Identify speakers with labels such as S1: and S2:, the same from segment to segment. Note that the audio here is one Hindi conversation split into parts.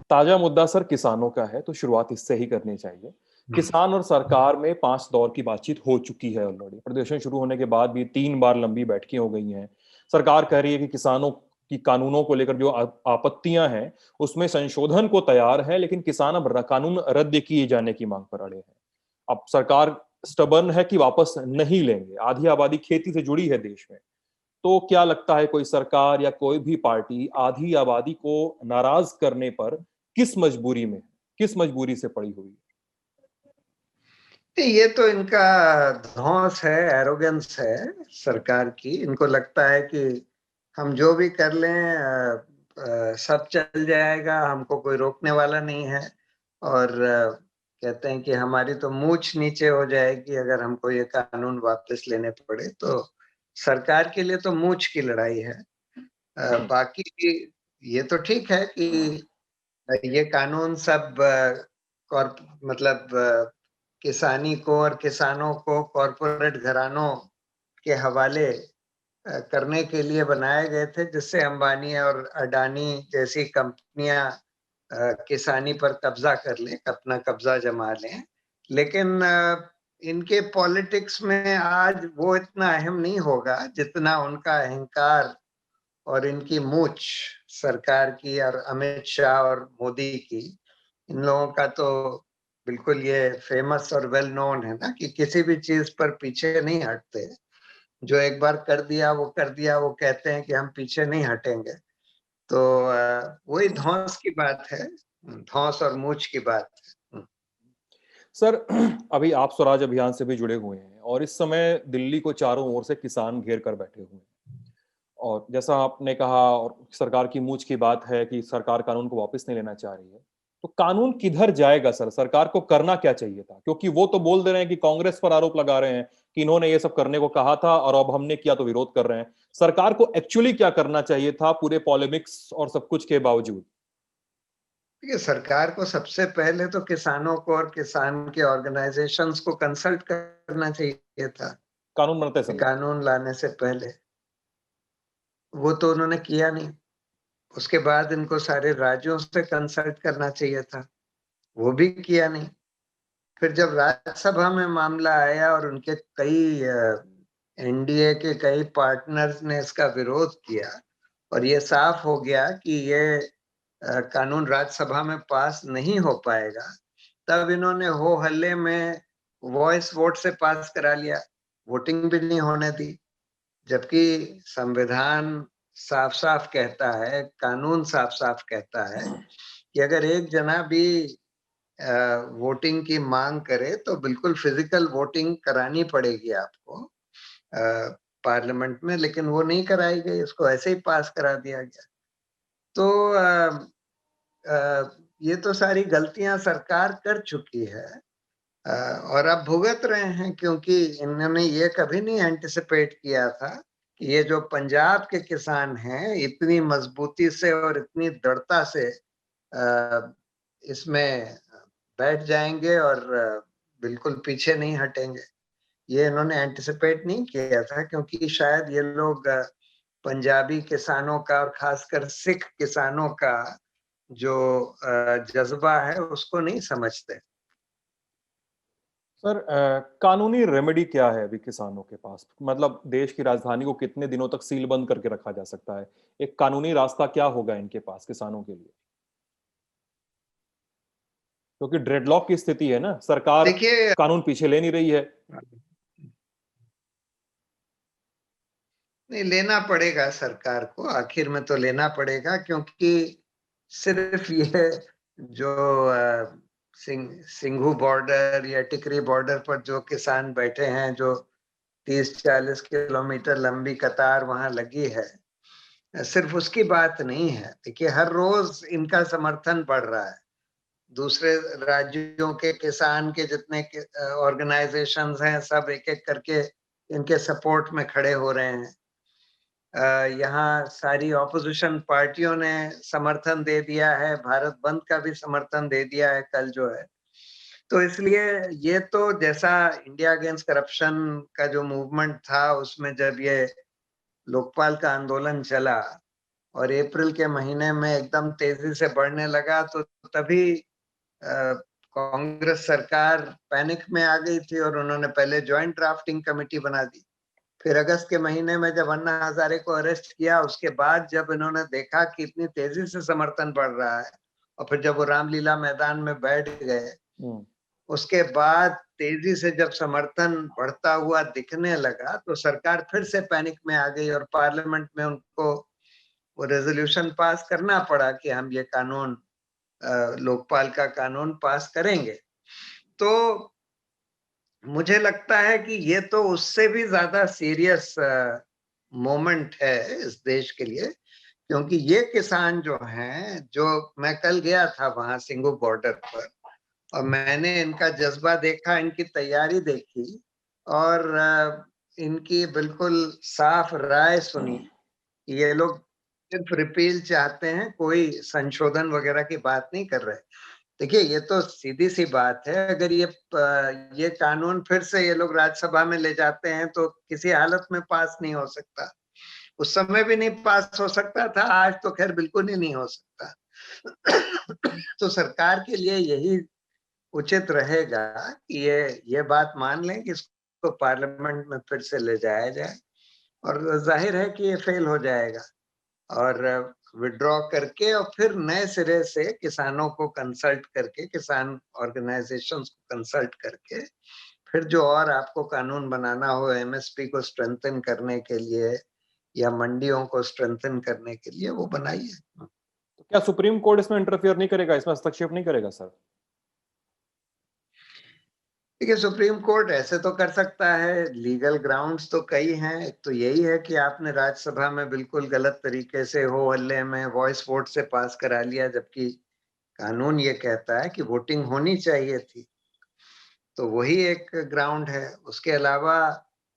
S1: ताजा मुद्दा सर किसानों का है, तो शुरुआत इससे ही करनी चाहिए। किसान और सरकार में 5 दौर की बातचीत हो चुकी है ऑलरेडी। प्रदर्शन शुरू होने के बाद भी 3 बार लंबी बैठकें हो गई हैं। सरकार कह रही है कि किसानों की कानूनों को लेकर जो आपत्तियां हैं उसमें संशोधन को तैयार है, लेकिन किसान अब कानून रद्द किए जाने की मांग पर अड़े हैं। अब सरकार स्टबर्न है कि वापस नहीं लेंगे। आधी आबादी खेती से जुड़ी है देश में। तो क्या लगता है कोई सरकार या कोई भी पार्टी आधी आबादी को नाराज करने पर किस मजबूरी में, किस मजबूरी से पड़ी हुई है?
S2: ये तो इनका धौंस है, एरोगेंस है सरकार की। इनको लगता है कि हम जो भी कर लें सब चल जाएगा, हमको कोई रोकने वाला नहीं है। और कहते हैं कि हमारी तो मूंछ नीचे हो जाएगी अगर हमको ये कानून वापस लेने पड़े। तो सरकार के लिए तो मूंछ की लड़ाई है। बाकी ये तो ठीक है कि ये कानून सब मतलब किसानी को और किसानों को कॉरपोरेट घरानों के हवाले करने के लिए बनाए गए थे, जिससे अंबानी और अडानी जैसी कंपनियां किसानी पर कब्जा कर लें, अपना कब्जा जमा लें। लेकिन इनके पॉलिटिक्स में आज वो इतना अहम नहीं होगा जितना उनका अहंकार और इनकी मूंछ सरकार की और अमित शाह और मोदी की। इन लोगों का तो बिल्कुल ये फेमस और वेल नोन है ना कि किसी भी चीज पर पीछे नहीं हटते। जो एक बार कर दिया वो कर दिया, वो कहते हैं कि हम पीछे नहीं हटेंगे। तो वही धौंस की बात है, धौंस और मूंछ की बात है।
S1: सर, अभी आप स्वराज अभियान से भी जुड़े हुए हैं और इस समय दिल्ली को चारों ओर से किसान घेर कर बैठे हुए हैं। और जैसा आपने कहा, और सरकार की मूंछ की बात है कि सरकार कानून को वापस नहीं लेना चाह रही है, तो कानून किधर जाएगा सर? सरकार को करना क्या चाहिए था? क्योंकि वो तो बोल दे रहे हैं कि कांग्रेस पर आरोप लगा रहे हैं कि इन्होंने ये सब करने को कहा था और अब हमने किया तो विरोध कर रहे हैं। सरकार को एक्चुअली क्या करना चाहिए था पूरे पॉलेमिक्स और सब कुछ के बावजूद?
S2: देखिए, सरकार को सबसे पहले तो किसानों को और किसान के ऑर्गेनाइजेशंस को कंसल्ट करना चाहिए था
S1: कानून बनते समय।
S2: कानून लाने से पहले। वो तो उन्होंने किया नहीं। उसके बाद इनको सारे राज्यों से कंसल्ट करना चाहिए था, वो भी किया नहीं। फिर जब राज्यसभा में मामला आया और उनके कई एनडीए के कई पार्टनर्स ने इसका विरोध किया और ये साफ हो गया कि ये कानून राज्यसभा में पास नहीं हो पाएगा, तब इन्होंने हो हल्ले में वॉइस वोट से पास करा लिया, वोटिंग भी नहीं होने दी। जबकि संविधान साफ साफ कहता है, कानून साफ साफ कहता है कि अगर एक जना भी वोटिंग की मांग करे तो बिल्कुल फिजिकल वोटिंग करानी पड़ेगी आपको पार्लियामेंट में। लेकिन वो नहीं कराई गई, उसको ऐसे ही पास करा दिया गया। तो ये तो सारी गलतियां सरकार कर चुकी है और अब भुगत रहे हैं, क्योंकि इन्होंने ये कभी नहीं एंटिसिपेट किया था कि ये जो पंजाब के किसान हैं इतनी मजबूती से और इतनी दृढ़ता से इसमें बैठ जाएंगे और बिल्कुल पीछे नहीं हटेंगे। ये इन्होंने एंटिसिपेट नहीं किया था, क्योंकि शायद ये लोग पंजाबी किसानों का और खासकर सिख किसानों का जो जज्बा है उसको नहीं समझते।
S1: सर, कानूनी रेमेडी क्या है अभी किसानों के पास? मतलब देश की राजधानी को कितने दिनों तक सील बंद करके रखा जा सकता है? एक कानूनी रास्ता क्या होगा इनके पास किसानों के लिए? क्योंकि ड्रेडलॉक की स्थिति है ना, सरकार
S2: देखिए,
S1: कानून पीछे ले नहीं रही है।
S2: नहीं लेना पड़ेगा सरकार को, आखिर में तो लेना पड़ेगा, क्योंकि सिर्फ ये जो सिंघू बॉर्डर या टिकरी बॉर्डर पर जो किसान बैठे हैं, जो 30-40 किलोमीटर लंबी कतार वहां लगी है, सिर्फ उसकी बात नहीं है। देखिए, हर रोज इनका समर्थन बढ़ रहा है। दूसरे राज्यों के किसान के जितने ऑर्गेनाइजेशंस हैं सब एक एक करके इनके सपोर्ट में खड़े हो रहे हैं। यहाँ सारी ऑपोजिशन पार्टियों ने समर्थन दे दिया है, भारत बंद का भी समर्थन दे दिया है कल जो है। तो इसलिए ये तो जैसा इंडिया अगेंस्ट करप्शन का जो मूवमेंट था, उसमें जब ये लोकपाल का आंदोलन चला और अप्रैल के महीने में एकदम तेजी से बढ़ने लगा, तो तभी कांग्रेस सरकार पैनिक में आ गई थी और उन्होंने पहले ज्वाइंट ड्राफ्टिंग कमेटी बना दी। फिर अगस्त के महीने में जब अन्ना हजारे को अरेस्ट किया, उसके बाद जब इन्होंने देखा कि इतनी तेजी से समर्थन बढ़ रहा है और फिर जब वो रामलीला मैदान में बैठ गए, उसके बाद तेजी से जब समर्थन बढ़ता हुआ दिखने लगा तो सरकार फिर से पैनिक में आ गई और पार्लियामेंट में उनको वो रेजोल्यूशन पास करना पड़ा कि हम ये कानून, लोकपाल का कानून पास करेंगे। तो मुझे लगता है कि ये तो उससे भी ज्यादा सीरियस मोमेंट है इस देश के लिए, क्योंकि ये किसान जो हैं, जो मैं कल गया था वहां सिंगू बॉर्डर पर और मैंने इनका जज्बा देखा, इनकी तैयारी देखी और इनकी बिल्कुल साफ राय सुनी। ये लोग सिर्फ रिपील चाहते हैं, कोई संशोधन वगैरह की बात नहीं कर रहे। देखिए, ये तो सीधी सी बात है, अगर ये कानून फिर से ये लोग राज्यसभा में ले जाते हैं तो किसी हालत में पास नहीं हो सकता। उस समय भी नहीं पास हो सकता था, आज तो खैर बिल्कुल ही नहीं हो सकता। तो सरकार के लिए यही उचित रहेगा कि ये बात मान लें कि इसको पार्लियामेंट में फिर से ले जाया जाए और जाहिर है कि ये फेल हो जाएगा और विड्रॉ करके और फिर नए सिरे से किसानों को कंसल्ट करके, किसान ऑर्गेनाइजेशंस को कंसल्ट करके फिर जो और आपको कानून बनाना हो एमएसपी को स्ट्रेंथन करने के लिए या मंडियों को स्ट्रेंथन करने के लिए, वो बनाइए।
S1: तो क्या सुप्रीम कोर्ट इसमें इंटरफियर नहीं करेगा, इसमें हस्तक्षेप नहीं करेगा सर?
S2: देखिए, सुप्रीम कोर्ट ऐसे तो कर सकता है, लीगल ग्राउंड्स तो कई हैं। एक तो यही है कि आपने राज्यसभा में बिल्कुल गलत तरीके से हो हल्ले में वॉइस वोट से पास करा लिया, जबकि कानून ये कहता है कि वोटिंग होनी चाहिए थी। तो वही एक ग्राउंड है। उसके अलावा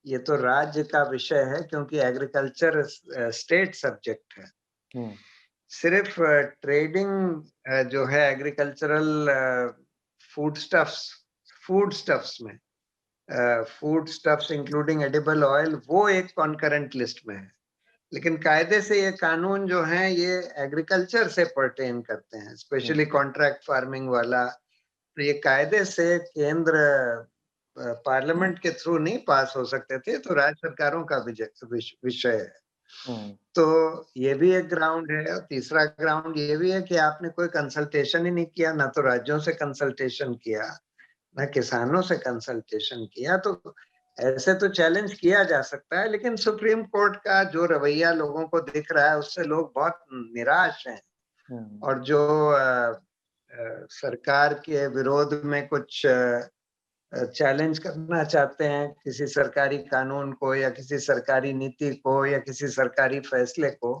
S2: ये तो राज्य का विषय है, क्योंकि एग्रीकल्चर स्टेट सब्जेक्ट है। सिर्फ ट्रेडिंग जो है एग्रीकल्चरल फूड स्टफ्स में, food stuffs including edible oil, वो एक कॉन्करेंट लिस्ट में है। लेकिन कायदे से ये कानून जो है ये एग्रीकल्चर से पर्टेन करते हैं, स्पेशली कॉन्ट्रैक्ट फार्मिंग वाला। तो ये कायदे से केंद्र पार्लियामेंट के थ्रू नहीं पास हो सकते थे, तो राज्य सरकारों का विषय है। तो ये भी एक ग्राउंड है। और तीसरा ग्राउंड ये भी है कि आपने कोई कंसल्टेशन ही नहीं किया, ना तो राज्यों से कंसल्टेशन किया, ना किसानों से कंसल्टेशन किया। तो ऐसे तो चैलेंज किया जा सकता है, लेकिन सुप्रीम कोर्ट का जो रवैया लोगों को दिख रहा है उससे लोग बहुत निराश हैं। और जो सरकार के विरोध में कुछ चैलेंज करना चाहते हैं किसी सरकारी कानून को या किसी सरकारी नीति को या किसी सरकारी फैसले को,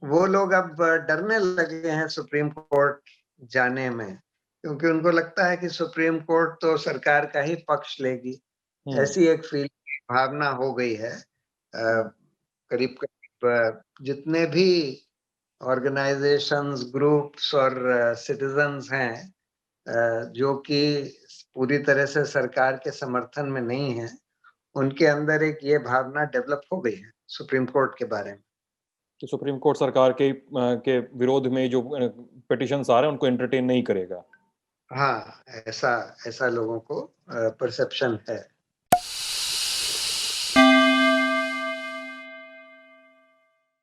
S2: वो लोग अब डरने लगे हैं सुप्रीम कोर्ट जाने में, क्योंकि उनको लगता है कि सुप्रीम कोर्ट तो सरकार का ही पक्ष लेगी। ऐसी एक भावना हो गई है। करीब करीब जितने भी ऑर्गेनाइजेशंस, ग्रुप्स और सिटीजन्स हैं जो कि पूरी तरह से सरकार के समर्थन में नहीं है, उनके अंदर एक ये भावना डेवलप हो गई है सुप्रीम कोर्ट के बारे में
S1: कि सुप्रीम कोर्ट सरकार के विरोध में जो पिटिशंस आ रहे हैं उनको एंटरटेन नहीं करेगा।
S2: हाँ, ऐसा लोगों को परसेप्शन है।